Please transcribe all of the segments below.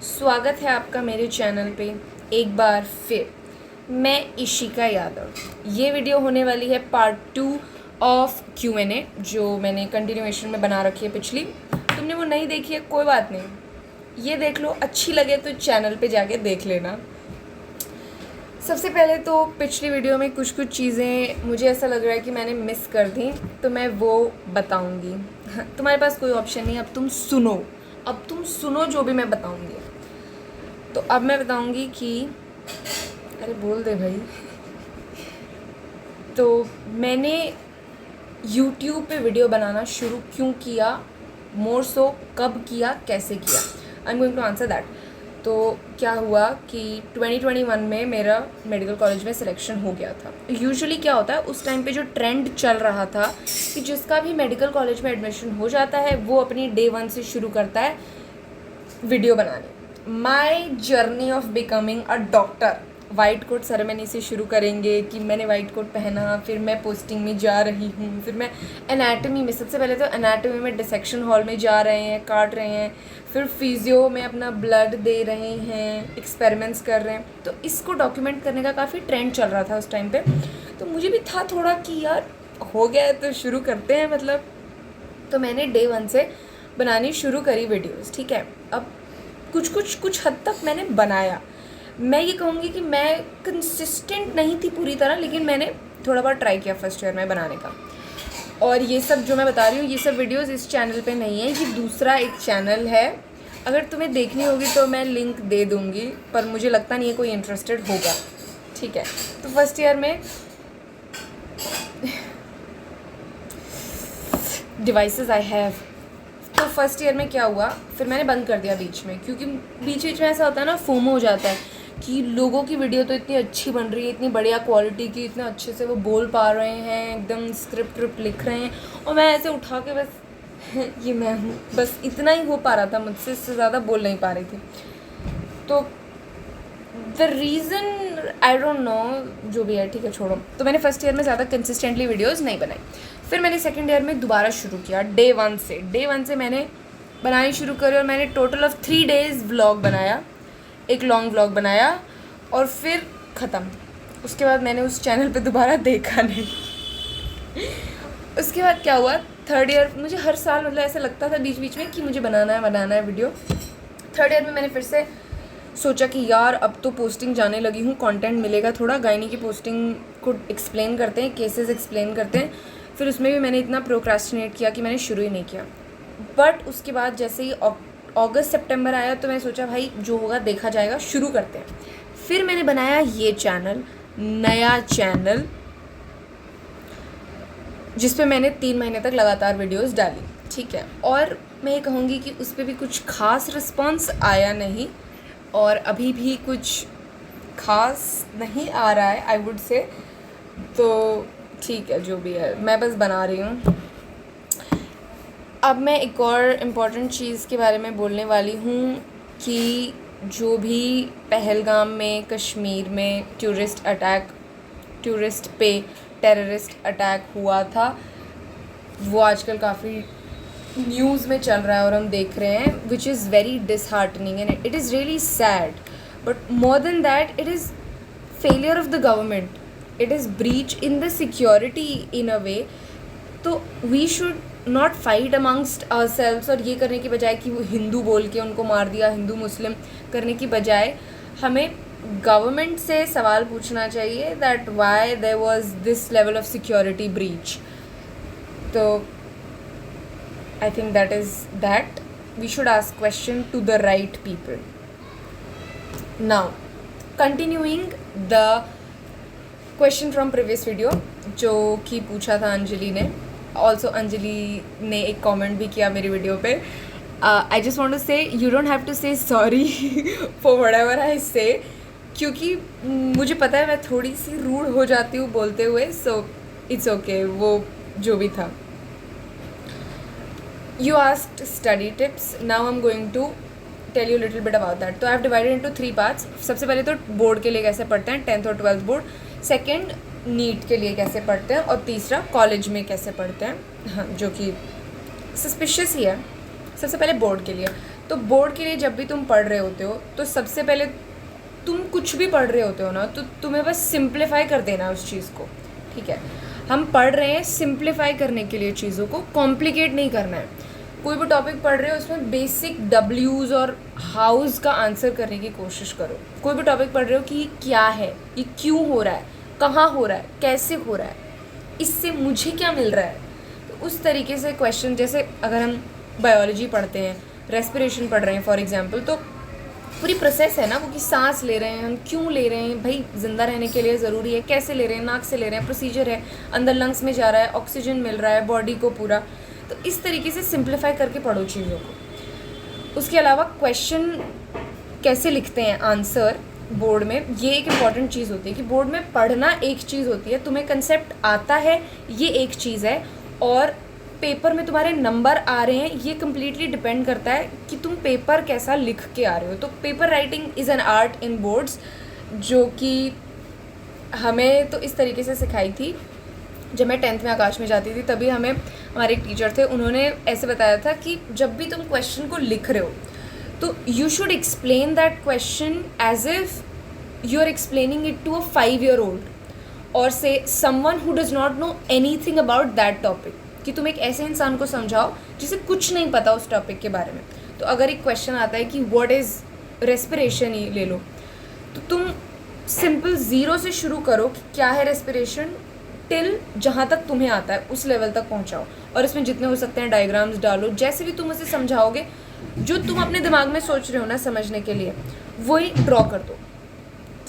स्वागत है आपका मेरे चैनल पे एक बार फिर। मैं इशिका यादव। ये वीडियो होने वाली है पार्ट 2 ऑफ Q&A जो मैंने कंटिन्यूएशन में बना रखी है पिछली। तुमने वो नहीं देखी है कोई बात नहीं, ये देख लो, अच्छी लगे तो चैनल पे जाके देख लेना। सबसे पहले तो पिछली वीडियो में कुछ चीज़ें मुझे ऐसा लग रहा है कि मैंने मिस कर दी, तो मैं वो बताऊंगी। तुम्हारे पास कोई ऑप्शन नहीं, अब तुम सुनो जो भी मैं बताऊंगी। तो अब मैं बताऊंगी कि अरे बोल दे भाई। तो मैंने YouTube पे वीडियो बनाना शुरू क्यों किया, मोर सो कब किया, कैसे किया, I am going to answer that. तो क्या हुआ कि 2021 में मेरा मेडिकल कॉलेज में सिलेक्शन हो गया था। यूजुअली क्या होता है उस टाइम पे, जो ट्रेंड चल रहा था कि जिसका भी मेडिकल कॉलेज में एडमिशन हो जाता है वो अपनी डे 1 से शुरू करता है वीडियो बनाने। My journey of becoming a doctor white coat ceremony से शुरू करेंगे कि मैंने वाइट कोट पहना, फिर मैं पोस्टिंग में जा रही हूँ, फिर मैं एनाटमी में, सबसे पहले तो एनाटमी में डिसेक्शन हॉल में जा रहे हैं, काट रहे हैं, फिर फिजियो में अपना ब्लड दे रहे हैं, एक्सपेरिमेंट्स कर रहे हैं। तो इसको डॉक्यूमेंट करने का काफ़ी ट्रेंड चल रहा था उस टाइम पे। तो मुझे भी था थोड़ा कि यार हो गया है तो शुरू करते हैं मतलब। तो मैंने डे 1 से बनानी शुरू करी वीडियोज़, ठीक है। अब कुछ हद तक मैंने बनाया। मैं ये कहूँगी कि मैं कंसिस्टेंट नहीं थी पूरी तरह, लेकिन मैंने थोड़ा बहुत ट्राई किया फर्स्ट ईयर में बनाने का। और ये सब जो मैं बता रही हूँ ये सब वीडियोस इस चैनल पे नहीं है, ये दूसरा एक चैनल है। अगर तुम्हें देखनी होगी तो मैं लिंक दे दूँगी, पर मुझे लगता नहीं है कोई इंटरेस्टेड होगा, ठीक है। तो फर्स्ट ईयर में डिवाइसेस आई हैव। तो फर्स्ट ईयर में क्या हुआ, फिर मैंने बंद कर दिया बीच में, क्योंकि बीच में ऐसा होता है ना, फोमो हो जाता है कि लोगों की वीडियो तो इतनी अच्छी बन रही है, इतनी बढ़िया क्वालिटी की, इतने अच्छे से वो बोल पा रहे हैं, एकदम स्क्रिप्ट लिख रहे हैं, और मैं ऐसे उठा के बस ये मैं हूँ, बस इतना ही हो पा रहा था मुझसे, इससे ज़्यादा बोल नहीं पा रही थी। तो the reason I don't no, जो भी है ठीक है, छोड़ो। तो मैंने फर्स्ट ईयर में ज़्यादा कंसिस्टेंटली वीडियोज़ नहीं बनाई। फिर मैंने सेकेंड ईयर में दोबारा शुरू किया डे 1 से मैंने बनानी शुरू करी, और मैंने टोटल ऑफ 3 डेज़ व्लॉग बनाया, एक लॉन्ग व्लॉग बनाया, और फिर ख़त्म। उसके बाद मैंने उस चैनल पे दोबारा देखा नहीं। उसके बाद क्या हुआ, थर्ड ईयर, मुझे हर साल मतलब ऐसा लगता था बीच में कि मुझे बनाना है वीडियो। थर्ड ईयर में मैंने फिर से सोचा कि यार अब तो पोस्टिंग जाने लगी हूँ, कंटेंट मिलेगा थोड़ा, गायनी की पोस्टिंग को एक्सप्लेन करते हैं, केसेस एक्सप्लेन करते हैं। फिर उसमें भी मैंने इतना प्रोक्रेस्टिनेट किया कि मैंने शुरू ही नहीं किया। बट उसके बाद जैसे ही अगस्त सितंबर आया तो मैं सोचा भाई जो होगा देखा जाएगा, शुरू करते हैं। फिर मैंने बनाया ये चैनल, नया चैनल, जिस पे मैंने 3 महीने तक लगातार वीडियोस डाली, ठीक है। और मैं ये कहूँगी कि उस पर भी कुछ खास रिस्पॉन्स आया नहीं, और अभी भी कुछ खास नहीं आ रहा है आई वुड से। तो ठीक है, जो भी है, मैं बस बना रही हूँ। अब मैं एक और इम्पॉर्टेंट चीज़ के बारे में बोलने वाली हूँ कि जो भी पहलगाम में, कश्मीर में टूरिस्ट पे टेररिस्ट अटैक हुआ था, वो आजकल काफ़ी न्यूज़ में चल रहा है और हम देख रहे हैं, which is very disheartening and it is really sad. But more than that, it is failure of the government, it is breach in the security in a way. तो we should not fight amongst ourselves, और ये करने की बजाय कि वो हिंदू बोल के उनको मार दिया, हिंदू मुस्लिम करने की बजाय हमें गवर्नमेंट से सवाल पूछना चाहिए that why there was this level of security breach. तो I think that we should ask question to the right people. Now, continuing the question from previous video जो कि पूछा था अंजलि ने। Also अंजलि ने एक comment भी किया मेरी वीडियो पे। I just want to say you don't have to say sorry for whatever I say, क्योंकि मुझे पता है मैं थोड़ी सी रूड हो जाती हूँ बोलते हुए, so it's okay, वो जो भी था। You asked study tips. Now I'm going to tell you a little bit about that. तो I have divided into 3 parts. सबसे पहले तो बोर्ड के लिए कैसे पढ़ते हैं, 10th और 12th बोर्ड, सेकंड नीट के लिए कैसे पढ़ते हैं, और तीसरा कॉलेज में कैसे पढ़ते हैं, हाँ, जो कि सस्पिशियस ही है। सबसे पहले बोर्ड के लिए। तो बोर्ड के लिए जब भी तुम पढ़ रहे होते हो तो सबसे पहले तुम कुछ भी पढ़ रहे होते हो ना, तो तुम्हें बस सिंप्लीफाई कर देना है उस चीज़ को, ठीक है। हम पढ़ रहे हैं सिंप्लीफाई करने के लिए चीज़ों को, कॉम्प्लिकेट नहीं करना है। कोई भी टॉपिक पढ़ रहे हो उसमें बेसिक डब्ल्यूज़ और हाउज़ का आंसर करने की कोशिश करो। कोई भी टॉपिक पढ़ रहे हो कि ये क्या है, ये क्यों हो रहा है, कहाँ हो रहा है, कैसे हो रहा है, इससे मुझे क्या मिल रहा है। तो उस तरीके से क्वेश्चन, जैसे अगर हम बायोलॉजी पढ़ते हैं, रेस्पिरेशन पढ़ रहे हैं फॉर एग्जांपल, तो पूरी प्रोसेस है ना वो, कि सांस ले रहे हैं हम, क्यों ले रहे हैं भाई, ज़िंदा रहने के लिए ज़रूरी है, कैसे ले रहे हैं, नाक से ले रहे हैं, प्रोसीजर है, अंदर लंग्स में जा रहा है, ऑक्सीजन मिल रहा है बॉडी को पूरा। तो इस तरीके से सिंप्लीफाई करके पढ़ो चीज़ों को। उसके अलावा क्वेश्चन कैसे लिखते हैं आंसर बोर्ड में, ये एक इम्पॉर्टेंट चीज़ होती है कि बोर्ड में पढ़ना एक चीज़ होती है, तुम्हें कंसेप्ट आता है ये एक चीज़ है, और पेपर में तुम्हारे नंबर आ रहे हैं ये कम्प्लीटली डिपेंड करता है कि तुम पेपर कैसा लिख के आ रहे हो। तो paper writing is an art in boards, जो कि हमें तो इस तरीके से सिखाई थी। जब मैं 10th में आकाश में जाती थी तभी हमें हमारे एक टीचर थे, उन्होंने ऐसे बताया था कि जब भी तुम क्वेश्चन को लिख रहे हो तो you should explain that question as if you are explaining it to a 5-year-old और से someone who does not know anything about that topic, कि तुम एक ऐसे इंसान को समझाओ जिसे कुछ नहीं पता उस टॉपिक के बारे में। तो अगर एक क्वेश्चन आता है कि व्हाट इज़ रेस्पिरेशन, ही ले लो, तो तुम सिंपल 0 से शुरू करो कि क्या है रेस्पिरेशन, टिल जहाँ तक तुम्हें आता है उस लेवल तक पहुँचाओ, और इसमें जितने हो सकते हैं डायग्राम्स डालो, जैसे भी तुम उसे समझाओगे, जो तुम अपने दिमाग में सोच रहे हो ना समझने के लिए, वही ड्रॉ कर दो,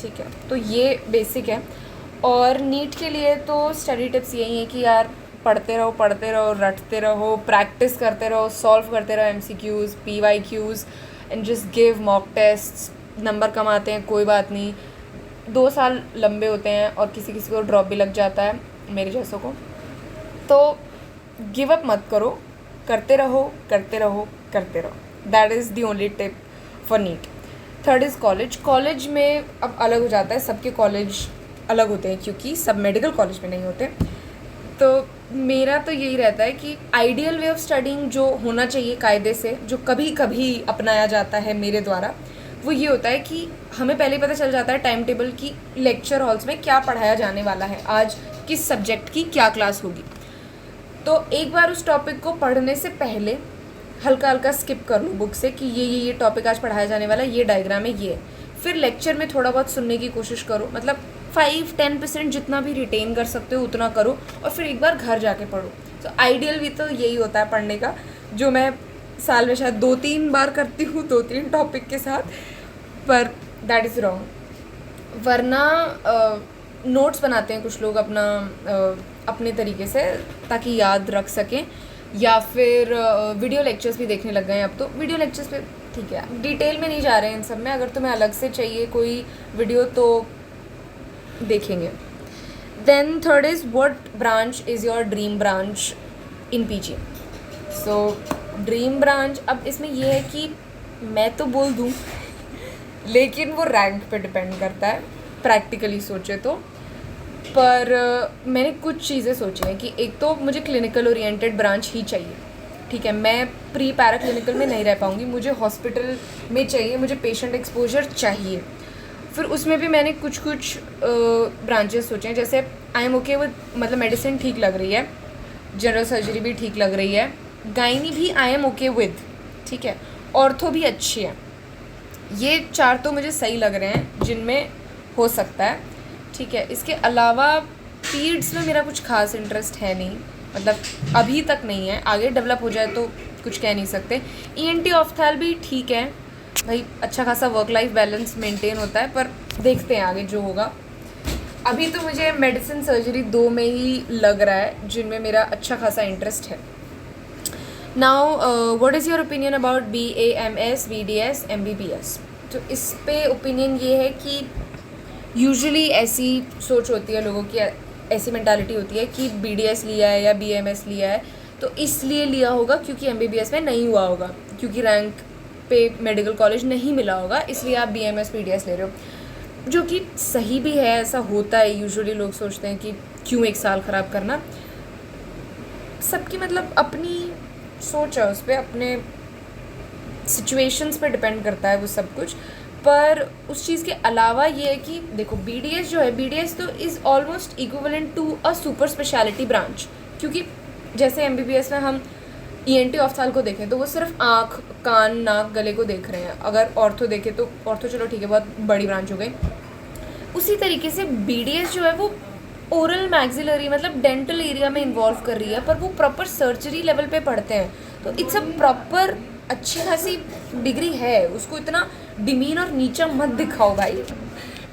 ठीक है। तो ये बेसिक है। और नीट के लिए तो स्टडी टिप्स यही है कि यार पढ़ते रहो, रटते रहो, प्रैक्टिस करते रहो, सॉल्व करते रहो MCQs, PYQs, and just give mock tests. Number कम आते हैं कोई बात नहीं, 2 साल लंबे होते हैं और किसी किसी को ड्रॉप भी लग जाता है, मेरे जैसों को। तो गिव अप मत करो, करते रहो। That is the only tip for NEET. Third is college. College में अब अलग हो जाता है, सबके कॉलेज अलग होते हैं क्योंकि सब मेडिकल कॉलेज में नहीं होते। तो मेरा तो यही रहता है कि आइडियल वे ऑफ स्टडिंग जो होना चाहिए कायदे से, जो कभी कभी अपनाया जाता है मेरे द्वारा, वो ये होता है कि हमें पहले पता चल जाता है टाइम टेबल की, लेक्चर हॉल्स में क्या पढ़ाया जाने वाला है, आज किस सब्जेक्ट की क्या क्लास होगी। तो एक बार उस टॉपिक को पढ़ने से पहले हल्का हल्का स्किप कर लो बुक से कि ये टॉपिक आज पढ़ाया जाने वाला है, ये डायग्राम है, ये। फिर लेक्चर में थोड़ा बहुत सुनने की कोशिश करो, मतलब 5-10% जितना भी रिटेन कर सकते हो उतना करो, और फिर एक बार घर जाके पढ़ो। तो आइडियल भी तो यही होता है पढ़ने का, जो मैं साल में शायद 2-3 बार करती हूँ 2-3 टॉपिक के साथ, पर दैट इज़ रॉन्ग। वरना नोट्स बनाते हैं कुछ लोग अपने तरीके से ताकि याद रख सकें, या फिर वीडियो लेक्चर्स भी देखने लग गए हैं अब तो। वीडियो लेक्चर्स पे ठीक है, डिटेल में नहीं जा रहे हैं इन सब में, अगर तुम्हें अलग से चाहिए कोई वीडियो तो देखेंगे। Then third is what branch is your dream branch in PG। So dream branch, अब इसमें यह है कि मैं तो बोल दूँ लेकिन वो रैंक पे डिपेंड करता है प्रैक्टिकली सोचे तो। पर मैंने कुछ चीज़ें सोची हैं कि एक तो मुझे क्लिनिकल ओरिएंटेड ब्रांच ही चाहिए, ठीक है। मैं प्री पैरा क्लिनिकल में नहीं रह पाऊँगी, मुझे हॉस्पिटल में चाहिए, मुझे पेशेंट एक्सपोजर चाहिए। फिर उसमें भी मैंने कुछ ब्रांचेस सोचे हैं, जैसे आई एम ओके विद, मतलब मेडिसिन ठीक लग रही है, जनरल सर्जरी भी ठीक लग रही है, गायनी भी आई एम ओके विद, ठीक है, ऑर्थो भी अच्छी है। ये 4 तो मुझे सही लग रहे हैं जिनमें हो सकता है, ठीक है। इसके अलावा पीड्स में मेरा कुछ खास इंटरेस्ट है नहीं, मतलब अभी तक नहीं है, आगे डेवलप हो जाए तो कुछ कह नहीं सकते। ENT ऑफ्थैल भी ठीक है भाई, अच्छा खासा वर्क लाइफ बैलेंस मेंटेन होता है, पर देखते हैं आगे जो होगा। अभी तो मुझे मेडिसिन सर्जरी 2 में ही लग रहा है जिनमें मेरा अच्छा खासा इंटरेस्ट है। Now what is your opinion about BA MS VDS MBBS। तो इस पे ओपिनियन ये है कि यूजुअली ऐसी सोच होती है लोगों की, ऐसी मेंटालिटी होती है कि BDS लिया है या BMS लिया है तो इसलिए लिया होगा क्योंकि MBBS में नहीं हुआ होगा, क्योंकि रैंक पे मेडिकल कॉलेज नहीं मिला होगा, इसलिए आप BMS PDS ले रहे हो, जो कि सही भी है, ऐसा होता है। यूजुअली लोग सोचते हैं कि क्यों 1 साल ख़राब करना, सबकी मतलब अपनी सोच है उस पर, अपने सिचुएशंस पे डिपेंड करता है वो सब कुछ। पर उस चीज़ के अलावा ये है कि देखो BDS जो है, BDS तो is almost equivalent to a super specialty branch, क्योंकि जैसे MBBS में हम ENT ऑफ्थाल को देखें तो वो सिर्फ आँख, कान, नाक, गले को देख रहे हैं। अगर ऑर्थो देखें तो ऑर्थो चलो ठीक है, बहुत बड़ी ब्रांच हो गई। उसी तरीके से BDS जो है वो ओरल मैक्सिलरी मतलब डेंटल एरिया में इन्वॉल्व कर रही है, पर वो प्रॉपर सर्जरी लेवल पे पढ़ते हैं, तो इट्स अ प्रॉपर अच्छी खासी डिग्री है। उसको इतना डिमीन और नीचा मत दिखाओ भाई,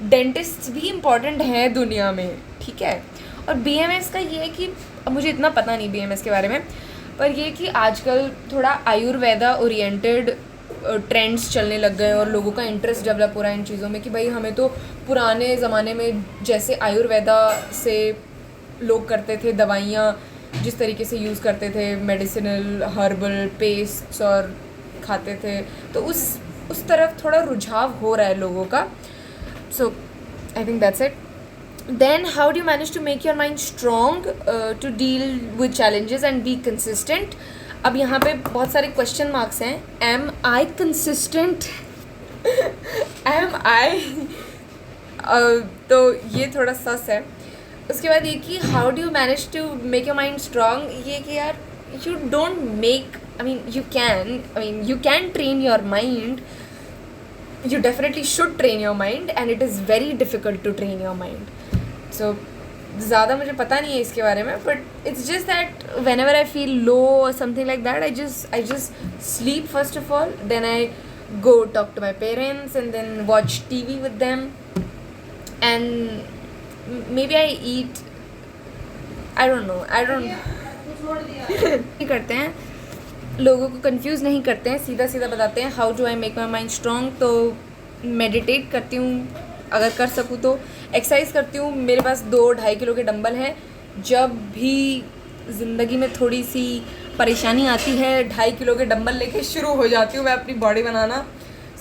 डेंटिस्ट भी इम्पॉर्टेंट है दुनिया में, ठीक है। और BMS का ये है कि अब मुझे इतना पता नहीं BMS के बारे में, पर ये कि आजकल थोड़ा आयुर्वेदा ओरिएंटेड ट्रेंड्स चलने लग गए और लोगों का इंटरेस्ट डेवलप हो रहा है इन चीज़ों में कि भाई हमें तो पुराने ज़माने में जैसे आयुर्वेदा से लोग करते थे, दवाइयाँ जिस तरीके से यूज़ करते थे, मेडिसिनल हर्बल पेस्ट्स और खाते थे, तो उस तरफ थोड़ा रुझाव हो रहा है लोगों का। So I think that's it. Then how do you manage to make your mind strong to deal with challenges and be consistent? अब यहाँ पे बहुत सारे क्वेश्चन मार्क्स हैं। Am I consistent? Am I? तो ये थोड़ा सस है। उसके बाद ये कि how do you manage to make your mind strong? ये कि यार you don't make, I mean you can train your mind. You definitely should train your mind and it is very difficult to train your mind. So ज़्यादा मुझे पता नहीं है इसके बारे में, but it's just that whenever I feel low और something like that, I just sleep first of all, then I go talk to my parents and then watch TV with them and maybe I eat, I don't know नहीं करते हैं, लोगों को confuse नहीं करते हैं, सीधा सीधा बताते हैं how do I make my mind strong. तो मेडिटेट करती हूँ, अगर कर सकूँ तो एक्सरसाइज करती हूँ। मेरे पास 2-2.5 किलो के डंबल हैं। जब भी ज़िंदगी में थोड़ी सी परेशानी आती है 2.5 किलो के डंबल लेके शुरू हो जाती हूँ मैं अपनी बॉडी बनाना।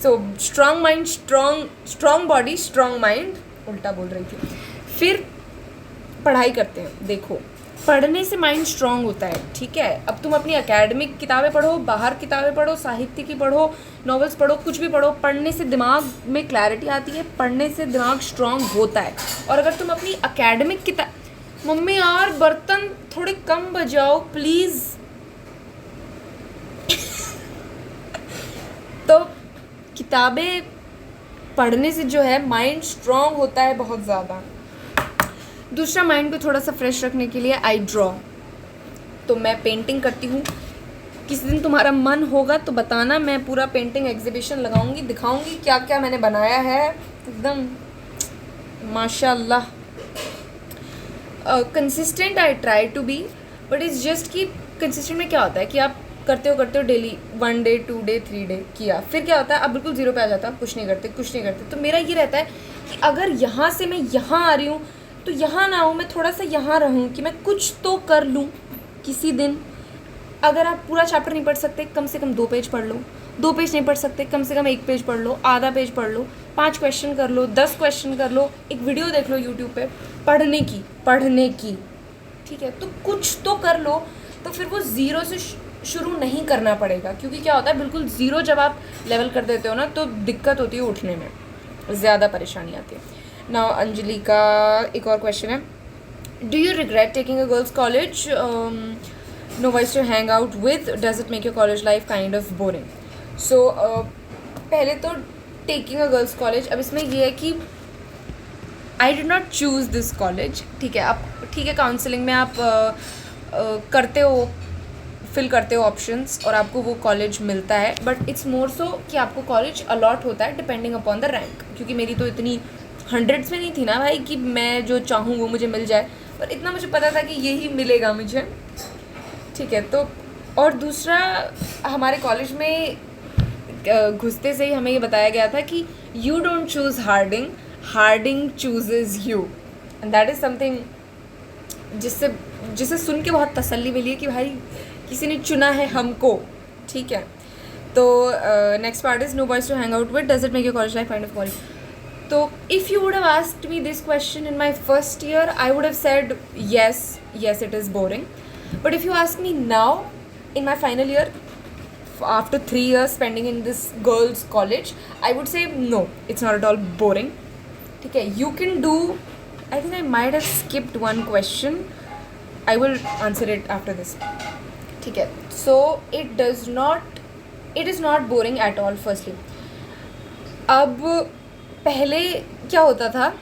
So strong mind, strong body, strong mind, उल्टा बोल रही थी। फिर पढ़ाई करते हैं। देखो, पढ़ने से माइंड स्ट्रॉन्ग होता है, ठीक है। अब तुम अपनी एकेडमिक किताबें पढ़ो, बाहर किताबें पढ़ो, साहित्य की पढ़ो, नॉवेल्स पढ़ो, कुछ भी पढ़ो, पढ़ने से दिमाग में क्लैरिटी आती है, पढ़ने से दिमाग स्ट्रॉन्ग होता है। और अगर तुम अपनी एकेडमिक किताब, मम्मी यार बर्तन थोड़े कम बजाओ प्लीज़ तो किताबें पढ़ने से जो है माइंड स्ट्रॉन्ग होता है बहुत ज़्यादा। दूसरा, माइंड को थोड़ा सा फ्रेश रखने के लिए आई ड्रॉ, तो मैं पेंटिंग करती हूँ। किसी दिन तुम्हारा मन होगा तो बताना, मैं पूरा पेंटिंग एग्जीबिशन लगाऊंगी, दिखाऊंगी क्या क्या मैंने बनाया है, एकदम माशाल्लाह। Consistent I try to be, but it's just कि कंसिस्टेंट में क्या होता है कि आप करते हो डेली 1 डे 2 डे 3 डे किया, फिर क्या होता है, अब बिल्कुल ज़ीरो पे आ जाता है, कुछ नहीं करते। तो मेरा ये रहता है कि अगर यहाँ से मैं यहाँ आ रही हूँ तो यहाँ ना हो, मैं थोड़ा सा यहाँ रहूँ कि मैं कुछ तो कर लूँ किसी दिन। अगर आप पूरा चैप्टर नहीं पढ़ सकते, कम से कम 2 पेज पढ़ लो। 2 पेज नहीं पढ़ सकते, कम से कम 1 पेज पढ़ लो, आधा पेज पढ़ लो, 5 क्वेश्चन कर लो, 10 क्वेश्चन कर लो, एक वीडियो देख लो यूट्यूब पे पढ़ने की, ठीक है। तो कुछ तो कर लो, तो फिर वो ज़ीरो से शुरू नहीं करना पड़ेगा, क्योंकि क्या होता है, बिल्कुल ज़ीरो जब आप लेवल कर देते हो ना तो दिक्कत होती है उठने में, ज़्यादा परेशानी आती है। नाउ अंजलि का एक और क्वेश्चन है, do you regret taking a girls college, no boys to hang out with, does it make your college life kind of boring? So पहले तो टेकिंग अ गर्ल्स कॉलेज, अब इसमें ये है कि I did not choose this college, ठीक है। आप ठीक है, काउंसलिंग में आप करते हो, फिल करते हो ऑप्शंस और आपको वो कॉलेज मिलता है, बट इट्स मोर सो कि आपको कॉलेज अलॉट होता है डिपेंडिंग अपॉन द रैंक, क्योंकि मेरी तो इतनी 100s में नहीं थी ना भाई कि मैं जो चाहूँ वो मुझे मिल जाए, पर इतना मुझे पता था कि यही मिलेगा मुझे, ठीक है। तो और दूसरा, हमारे कॉलेज में घुसते से ही हमें ये बताया गया था कि you don't choose harding chooses you, and that is something जिसे सुन के बहुत तसल्ली मिली है कि भाई किसी ने चुना है हमको, ठीक है। तो next part is no boys to hang out with, does it make your college life kind of boring? तो if you would have asked me this question in my first year, I would have said yes, it is boring. But if you ask me now in my final year, after 3 years spending in this girls college, I would say no, it's not at all boring. Okay, you can do, I think I might have skipped one question. I will answer it after this. Okay, so it is not boring at all. Firstly, अब पहले क्या होता था